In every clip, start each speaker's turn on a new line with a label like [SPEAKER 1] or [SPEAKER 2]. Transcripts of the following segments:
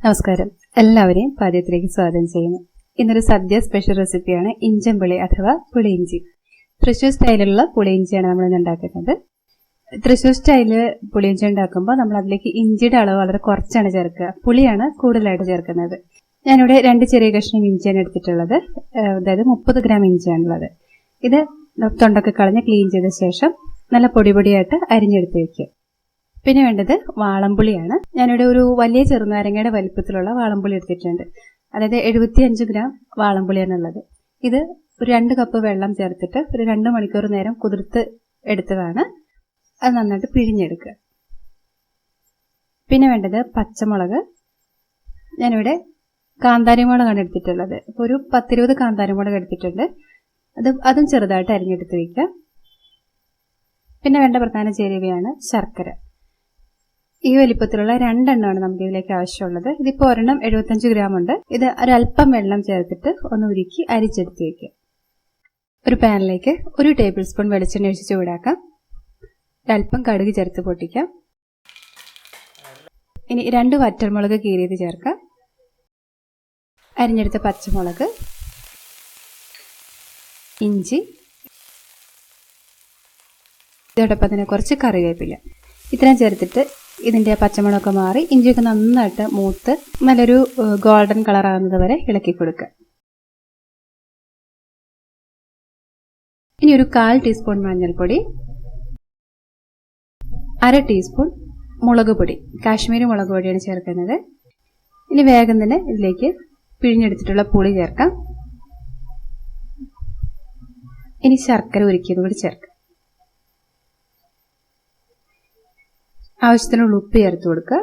[SPEAKER 1] നമസ്കാരം, എല്ലാവരെയും പാചകത്തിലേക്ക് സ്വാഗതം ചെയ്യുന്നു. ഇന്നൊരു സദ്യ സ്പെഷ്യൽ റെസിപ്പിയാണ് ഇഞ്ചമ്പുളി അഥവാ പുളിയിഞ്ചി. തൃശ്ശൂർ സ്റ്റൈലിലുള്ള പുളിയിഞ്ചിയാണ് നമ്മൾ ഇന്ന് ഉണ്ടാക്കുന്നത്. തൃശ്ശൂർ സ്റ്റൈലിൽ പുളിയിഞ്ചി ഉണ്ടാക്കുമ്പോൾ നമ്മൾ അതിലേക്ക് ഇഞ്ചിയുടെ അളവ് വളരെ കുറച്ചാണ് ചേർക്കുക. പുളിയാണ് കൂടുതലായിട്ട് ചേർക്കുന്നത്. ഞാനിവിടെ 2 ചെറിയ കഷ്ണം ഇഞ്ചിയാണ് എടുത്തിട്ടുള്ളത്. അതായത് 30 ഗ്രാം ഇഞ്ചിയാണുള്ളത്. ഇത് തൊണ്ടൊക്കെ കളഞ്ഞ് ക്ലീൻ ചെയ്ത ശേഷം നല്ല പൊടിയായിട്ട് അരിഞ്ഞെടുത്ത് വയ്ക്കുക. പിന്നെ വേണ്ടത് വാളംപുളിയാണ്. ഞാനിവിടെ ഒരു വലിയ ചെറുനാരങ്ങയുടെ വലിപ്പത്തിലുള്ള വാളംപുളി എടുത്തിട്ടുണ്ട്. അതായത് 75 ഗ്രാം വാളംപുളിയാണുള്ളത്. ഇത് ഒരു 2 കപ്പ് വെള്ളം ചേർത്തിട്ട് ഒരു 2 മണിക്കൂർ നേരം കുതിർത്ത് എടുത്തതാണ്. അത് നന്നായിട്ട് പിഴിഞ്ഞെടുക്കുക. പിന്നെ വേണ്ടത് പച്ചമുളക്. ഞാനിവിടെ കാന്താരിമുളകാണ് എടുത്തിട്ടുള്ളത്. ഒരു 10-20 കാന്താരിമുളക് എടുത്തിട്ടുണ്ട്. അതും ചെറുതായിട്ട് അരിഞ്ഞെടുത്ത് വയ്ക്കുക. പിന്നെ വേണ്ട പ്രധാന ചേരുവയാണ് ശർക്കര. ഈ വലിപ്പത്തിലുള്ള 2 എണ്ണമാണ് നമുക്ക് ഇതിലേക്ക് ആവശ്യമുള്ളത്. ഇതിപ്പോൾ ഒരെണ്ണം 75 ഗ്രാം ഉണ്ട്. ഇത് ഒരല്പം വെള്ളം ചേർത്തിട്ട് ഒന്ന് ഉരുക്കി അരിച്ചെടുത്ത് വയ്ക്കുക. ഒരു പാനിലേക്ക് 1 ടേബിൾ സ്പൂൺ വെളിച്ചെണ്ണ ഒഴിച്ച് ചൂടാക്കാം. ഒരല്പം കടുക് ചേർത്ത് പൊട്ടിക്കാം. ഇനി 2 വറ്റൽമുളക് കീറിയത് ചേർക്കാം. അരിഞ്ഞെടുത്ത പച്ചമുളക്, ഇഞ്ചി, ഇതോടൊപ്പം തന്നെ കുറച്ച് കറിവേപ്പില ഇത്രയും ചേർത്തിട്ട് ഇതിൻ്റെ പച്ചമുളകൊക്കെ മാറി ഇഞ്ചിയൊക്കെ നന്നായിട്ട് മൂത്ത് നല്ലൊരു ഗോൾഡൻ കളർ ആകുന്നത് വരെ ഇളക്കി കൊടുക്കുക. ഇനി ഒരു 1/4 ടീസ്പൂൺ മഞ്ഞൾപ്പൊടി, 1/2 ടീസ്പൂൺ മുളക് പൊടി, കാശ്മീരി മുളക് പൊടിയാണ് ചേർക്കുന്നത്. ഇനി വേഗം തന്നെ ഇതിലേക്ക് പിഴിഞ്ഞെടുത്തിട്ടുള്ള പുളി ചേർക്കാം. ഇനി ശർക്കര ഉരുക്കിയത് കൂടി ചേർക്കാം. ആവശ്യത്തിനുള്ള ഉപ്പ് ചേർത്ത് കൊടുക്കുക.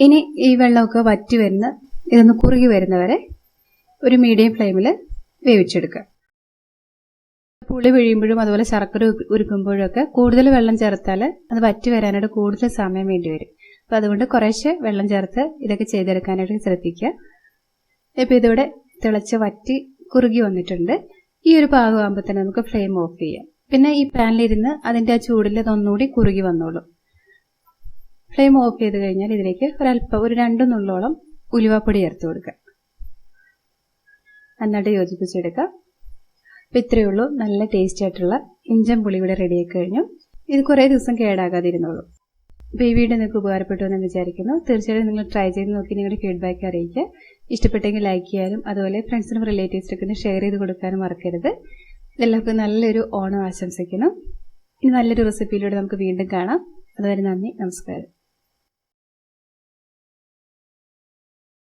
[SPEAKER 1] ഇനി ഈ വെള്ളമൊക്കെ വറ്റി വരുന്ന ഇതൊന്ന് കുറുകി വരുന്നവരെ ഒരു മീഡിയം ഫ്ലെയിമിൽ വേവിച്ചെടുക്കുക. പുളി പിഴിയുമ്പോഴും അതുപോലെ ശർക്കര ഉരുക്കുമ്പോഴും ഒക്കെ കൂടുതൽ വെള്ളം ചേർത്താൽ അത് വറ്റി വരാനായിട്ട് കൂടുതൽ സമയം വേണ്ടി വരും. അപ്പോൾ അതുകൊണ്ട് കുറേശ്ശെ വെള്ളം ചേർത്ത് ഇതൊക്കെ ചെയ്തെടുക്കാനായിട്ട് ശ്രദ്ധിക്കുക. ഇപ്പോൾ ഇതിവിടെ തിളച്ച് വറ്റി കുറുകി വന്നിട്ടുണ്ട്. ഈ ഒരു പാകമാകുമ്പോൾ തന്നെ നമുക്ക് ഫ്ലെയിം ഓഫ് ചെയ്യാം. പിന്നെ ഈ പാനിലിരുന്ന് അതിൻ്റെ ആ ചൂടിൽ അതൊന്നുകൂടി കുറുകി വന്നോളും. ഫ്ലെയിം ഓഫ് ചെയ്ത് കഴിഞ്ഞാൽ ഇതിലേക്ക് ഒരു 2 നുള്ളോളം ഉലുവാപ്പൊടി ചേർത്ത് കൊടുക്കുക. നന്നായിട്ട് യോജിപ്പിച്ചെടുക്കുക. അപ്പോൾ ഇത്രയേ ഉള്ളൂ. നല്ല ടേസ്റ്റി ആയിട്ടുള്ള ഇഞ്ചമ്പുളി ഇവിടെ റെഡിയായി കഴിഞ്ഞു. ഇത് കുറേ ദിവസം കേടാകാതിരുന്നോളൂ. അപ്പോൾ ഈ വീഡിയോ നിങ്ങൾക്ക് ഉപകാരപ്പെട്ടു എന്ന് വിചാരിക്കുന്നു. തീർച്ചയായിട്ടും നിങ്ങൾ ട്രൈ ചെയ്ത് നോക്കി നിങ്ങളുടെ ഫീഡ്ബാക്ക് അറിയിക്കുക. ഇഷ്ടപ്പെട്ടെങ്കിൽ ലൈക്ക് ചെയ്യാനും അതുപോലെ ഫ്രണ്ട്സിനും റിലേറ്റീവ്സിനൊക്കെ ഷെയർ ചെയ്ത് കൊടുക്കാനും മറക്കരുത്. എല്ലാവർക്കും നല്ലൊരു ഓണം ആശംസിക്കുന്നു. ഇനി നല്ലൊരു റെസിപ്പിയിലൂടെ നമുക്ക് വീണ്ടും കാണാം. അതുവരെ നന്ദി, നമസ്കാരം.